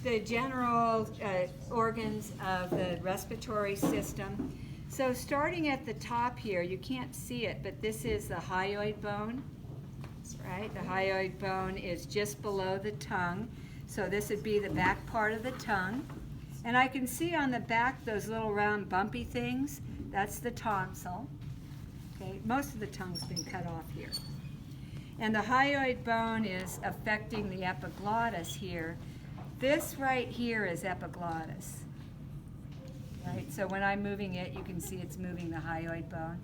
the general organs of the respiratory system. So starting at the top here, you can't see it, but this is the hyoid bone, right? The hyoid bone is just below the tongue. So this would be the back part of the tongue. And I can see on the back those little round bumpy things. That's the tonsil. Okay, most of the tongue's been cut off here. And the hyoid bone is affecting the epiglottis here. This right here is epiglottis. Right, so when I'm moving it, you can see it's moving the hyoid bone.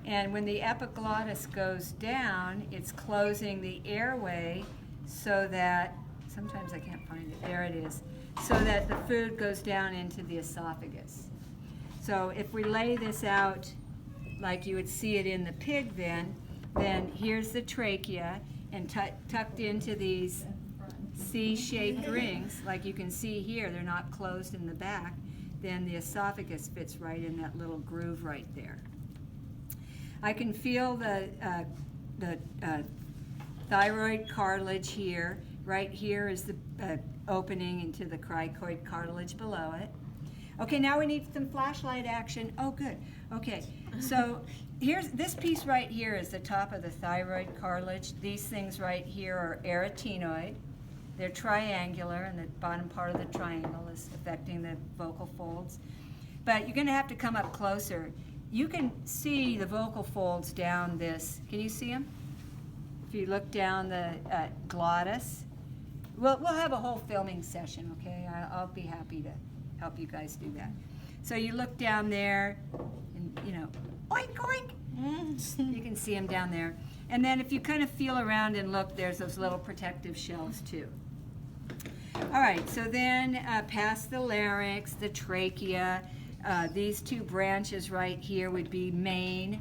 And when the epiglottis goes down, it's closing the airway so that, sometimes I can't find it, there it is, so that the food goes down into the esophagus. So if we lay this out like you would see it in the pig then here's the trachea, and tucked into these C-shaped rings, like you can see here, they're not closed in the back, then the esophagus fits right in that little groove right there. I can feel the thyroid cartilage here. Right here is the opening into the cricoid cartilage below it. Okay, now we need some flashlight action. Oh, good. Okay, so here's this piece right here is the top of the thyroid cartilage. These things right here are arytenoid. They're triangular, and the bottom part of the triangle is affecting the vocal folds. But you're going to have to come up closer. You can see the vocal folds down this. Can you see them? If you look down the glottis. We'll have a whole filming session, okay? I'll be happy to help you guys do that. So you look down there, and you know, oink, oink. You can see them down there. And then if you kind of feel around and look, there's those little protective shells too. All right, so then past the larynx, the trachea, these two branches right here would be main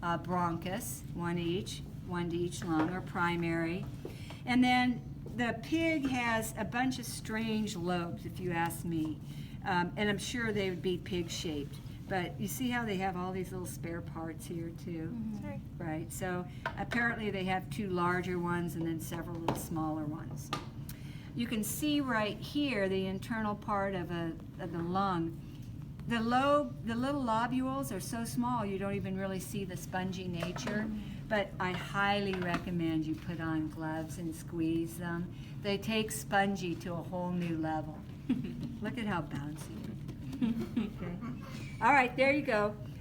bronchus, one to each lung, or primary. And then the pig has a bunch of strange lobes, if you ask me. And I'm sure they would be pig-shaped. But you see how they have all these little spare parts here too? Mm-hmm. Right, so apparently they have two larger ones and then several little smaller ones. You can see right here the internal part of the lung. The little lobules are so small you don't even really see the spongy nature, but I highly recommend you put on gloves and squeeze them. They take spongy to a whole new level. Look at how bouncy. Okay. All right, there you go.